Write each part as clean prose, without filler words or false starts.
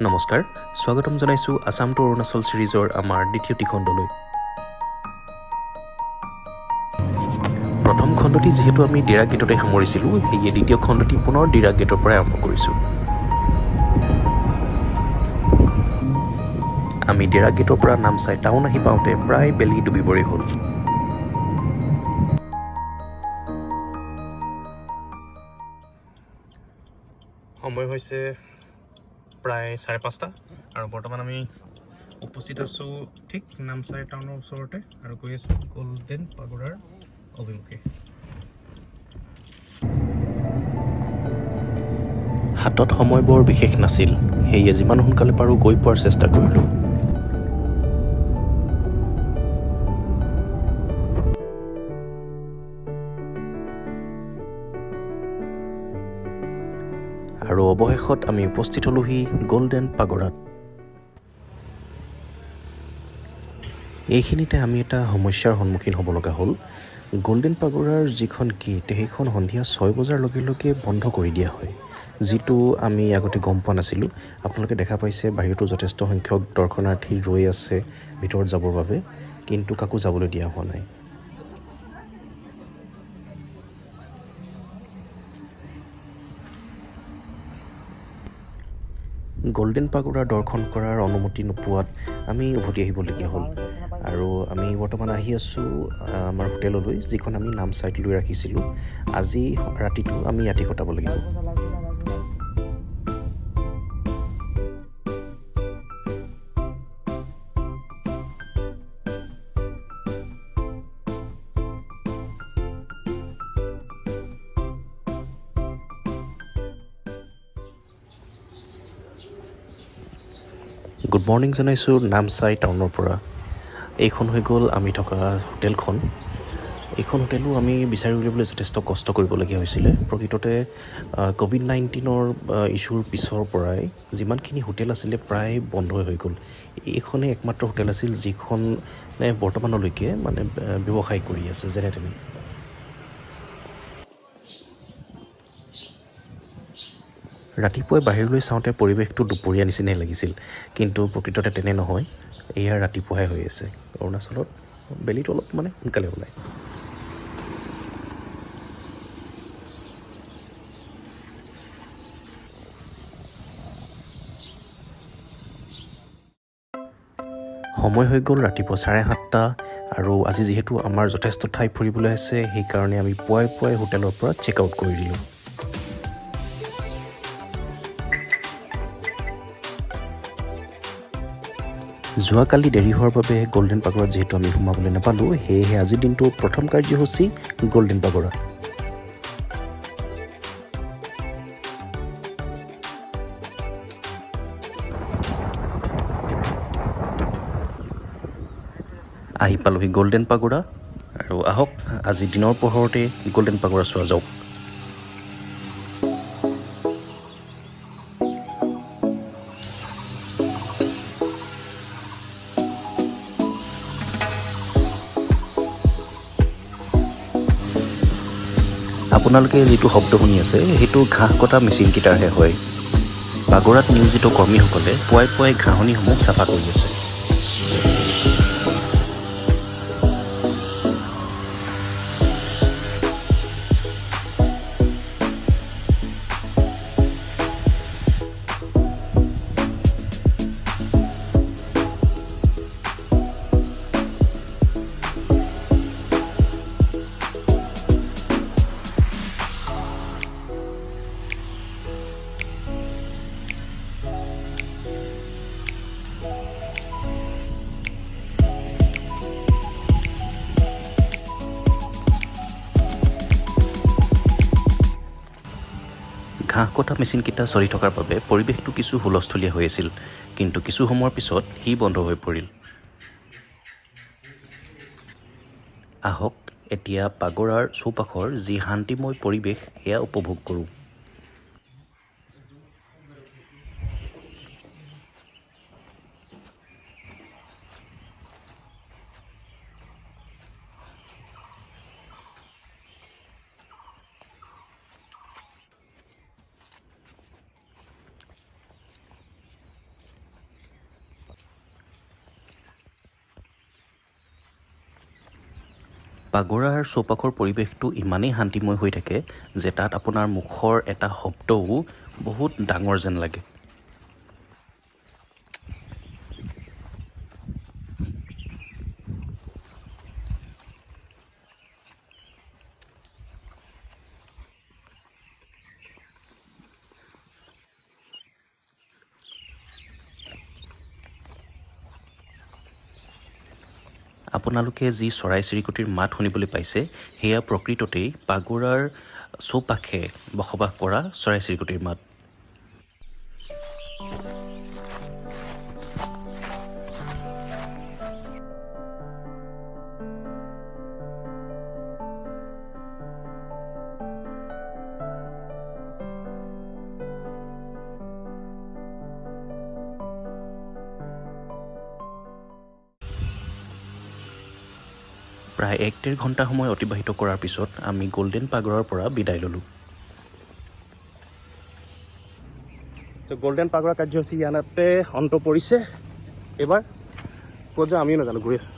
নমস্কাৰ, স্বাগতম জনাইছোঁ আসাম টু অৰুণাচল সিৰিজৰ আমাৰ দ্বিতীয়টি খণ্ডলৈ। প্ৰথম খণ্ডটি যিহেতু আমি ডিৰাক গেটতে সামৰিছিলোঁ, সেয়ে দ্বিতীয় খণ্ডটি পুনৰ ডিৰাক গেটৰ পৰাই আৰম্ভ কৰিছোঁ। আমি ডিৰাক গেটৰ পৰা নামচাই টাউন আহি পাওঁতে প্ৰায় বেলি ডুবিবৰে হ'ল। সময় হৈছে প্ৰায় 5:30 আৰু বৰ্তমান আমি উপস্থিত আছোঁ ঠিক নামচাই টাউনৰ ওচৰতে আৰু গৈ আছোঁ গল্ডেন পাগোডাৰ অভিমুখে। হাতত সময় বৰ বিশেষ নাছিল, সেয়ে যিমান সোনকালে পাৰোঁ গৈ পোৱাৰ চেষ্টা কৰিলোঁ। আৰু অৱশেষত আমি উপস্থিত হ'লোহি গল্ডেন পাগোডাত। এইখিনিতে আমি এটা সমস্যাৰ সন্মুখীন হ'ব লগা হ'ল। গল্ডেন পাগোডাৰ যিখন গেট, সেইখন সন্ধিয়া 6 বজাৰ লগে লগে বন্ধ কৰি দিয়া হয়, যিটো আমি আগতে গম পোৱা নাছিলোঁ। আপোনালোকে দেখা পাইছে বাহিৰতো যথেষ্ট সংখ্যক দৰ্শনাৰ্থী ৰৈ আছে ভিতৰত যাবৰ বাবে, কিন্তু কাকো যাবলৈ দিয়া হোৱা নাই। গল্ডেন পাগোডা দৰ্শন কৰাৰ অনুমতি নোপোৱাত আমি উভতি আহিবলগীয়া হ'ল আৰু আমি বৰ্তমান আহি আছোঁ আমাৰ হোটেললৈ, যিখন আমি নামচাইত লৈ ৰাখিছিলোঁ। আজি ৰাতিটো আমি ইয়াতে কটাব লাগিব। গুড মৰ্ণিং জনাইছোঁ নামচাই টাউনৰ পৰা। এইখন হৈ গ'ল আমি থকা হোটেলখন। এইখন হোটেলো আমি বিচাৰি উলিয়াবলৈ যথেষ্ট কষ্ট কৰিবলগীয়া হৈছিলে। প্ৰকৃততে ক'ভিড-19ৰ ইছ্যুৰ পিছৰ পৰাই যিমানখিনি হোটেল আছিলে প্ৰায় বন্ধই হৈ গ'ল। এইখনেই একমাত্ৰ হোটেল আছিল যিখনে বৰ্তমানলৈকে ব্যৱসায় কৰি আছে যেনে তেনে। ৰাতিপুৱাই বাহিৰলৈ চাওঁতে পৰিৱেশটো দুপৰীয়া নিচিনাই লাগিছিল, কিন্তু প্ৰকৃততে তেনে নহয়। এয়া ৰাতিপুৱাই হৈ আছে। অৰুণাচলত বেলিটো অলপ সোনকালে ওলায়। সময় হৈ গ'ল ৰাতিপুৱা 7:30 আৰু আজি যিহেতু আমাৰ যথেষ্ট ঠাই ফুৰিবলৈ আছে, সেইকাৰণে আমি পুৱাই হোটেলৰ পৰা চেক আউট কৰি দিলোঁ। যোৱাকালি দেৰি হোৱাৰ বাবে গল্ডেন পাগোডাত যিহেতু আমি সোমাবলৈ নাপালোঁ, সেয়েহে আজিৰ দিনটো প্ৰথম কাৰ্যসূচী গল্ডেন পাগোডাত। আহি পালোহি গল্ডেন পাগোডা আৰু আহক আজি দিনৰ পোহৰতে গল্ডেন পাগোডা চোৱা যাওক। আপোনালোকে যিটো শব্দ শুনি আছে, সেইটো ঘাঁহ কটা মেচিনকেইটাৰহে হয়। পাগোডাত নিয়োজিত কৰ্মীসকলে পুৱাই ঘাঁহনিসমূহ চাফা কৰি আছে। ঘাঁহ কটা মেচিনকেইটা চলি থকাৰ বাবে পৰিৱেশটো কিছু হুলস্থুলীয়া হৈ আছিল, কিন্তু কিছু সময়ৰ পিছত সি বন্ধ হৈ পৰিল। আহক এতিয়া পাগোডাৰ চৌপাশৰ যি শান্তিময় পৰিৱেশ সেয়া উপভোগ কৰোঁ। পাগোৰাৰ চৌপাশৰ পৰিৱেশটো ইমানেই শান্তিময় হৈ থাকে যে তাত আপোনাৰ মুখৰ এটা শব্দও বহুত ডাঙৰ যেন লাগে। আপোনালোকে যি চৰাই-চিৰিকটিৰ মাত শুনিবলৈ পাইছে সেয়া প্ৰকৃততেই পাগোৰাৰ চৌপাশে বসবাস কৰা চৰাই-চিৰিকটিৰ মাত। প্ৰায় 1-1.5 ঘণ্টা সময় অতিবাহিত কৰাৰ পিছত আমি গল্ডেন পাগোৰাৰ পৰা বিদায় ল'লোঁ। গল্ডেন পাগোৰা কাৰ্যসূচী ইয়াতে অন্ত পৰিছে। এইবাৰ ক'ত যাওঁ আমিও নাজানো, গৈ আছোঁ।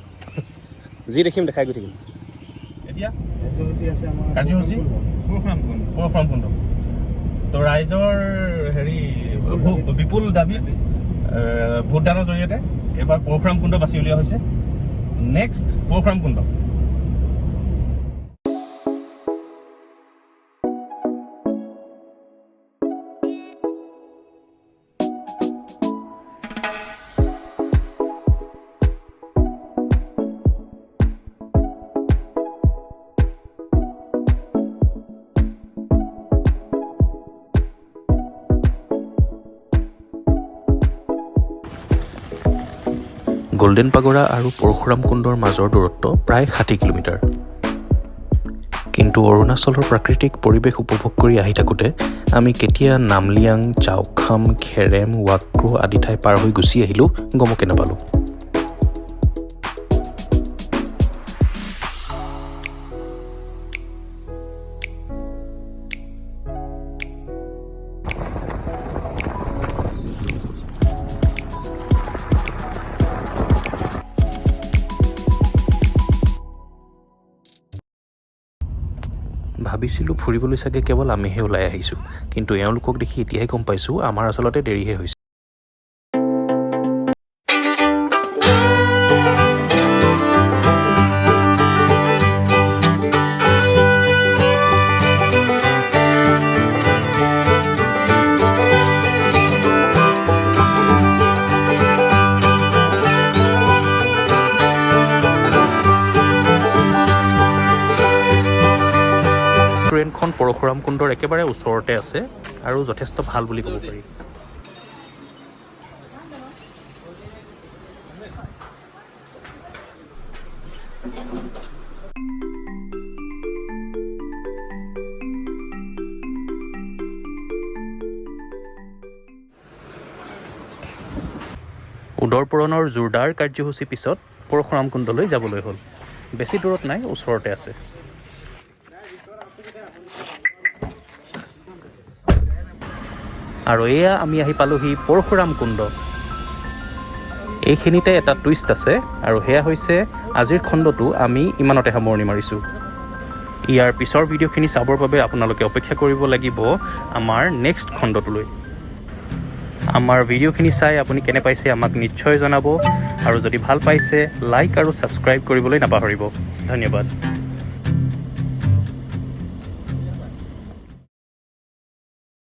যি দেখিম দেখাই গৈ থাকিম। এতিয়া কাৰ্যসূচী পৰশুৰাম কুণ্ড। তো ৰাইজৰ বিপুল দাবীত ভোটদানৰ জৰিয়তে এইবাৰ পৰশুৰাম কুণ্ড বাছি উলিওৱা হৈছে। নেক্সট পৰশুৰাম কুণ্ড। গল্ডেন পাগোৰা আৰু পৰশুৰাম কুণ্ডৰ মাজৰ দূৰত্ব প্ৰায় 60 কিলোমিটাৰ। কিন্তু অৰুণাচলৰ প্ৰাকৃতিক পৰিৱেশ উপভোগ কৰি আহি থাকোঁতে আমি কেতিয়া নামলিয়াং, চাওখাম, খেৰেম, ৱাক্ৰো আদি ঠাই পাৰ হৈ গুচি আহিলোঁ গমকে নাপালোঁ। ভাবিছিলোঁ ফুৰিবলৈ চাগে কেৱল আমিহে ওলাই আহিছোঁ, কিন্তু এওঁলোকক দেখি এতিয়াহে গম পাইছোঁ আমাৰ আচলতে দেৰিহে হৈছে। ট্ৰেইনখন পৰশুৰাম কুণ্ডৰ একেবাৰে ওচৰতে আছে আৰু যথেষ্ট ভাল বুলি ক'ব পাৰি। উদৰ পূৰণৰ জোৰদাৰ কাৰ্যসূচী পিছত পৰশুৰাম কুণ্ডলৈ যাবলৈ হ'ল। বেছি দূৰত নাই, ওচৰতে আছে। আৰু এয়া আমি আহি পালোহি পৰশুৰাম কুণ্ড। এইখিনিতে এটা টুইষ্ট আছে আৰু সেয়া হৈছে আজিৰ খণ্ডটো আমি ইমানতে সামৰণি মাৰিছোঁ। ইয়াৰ পিছৰ ভিডিঅ'খিনি চাবৰ বাবে আপোনালোকে অপেক্ষা কৰিব লাগিব আমাৰ নেক্সট খণ্ডটোলৈ। আমাৰ ভিডিঅ'খিনি চাই আপুনি কেনে পাইছে আমাক নিশ্চয় জনাব আৰু যদি ভাল পাইছে লাইক আৰু ছাবস্ক্ৰাইব কৰিবলৈ নাপাহৰিব। ধন্যবাদ।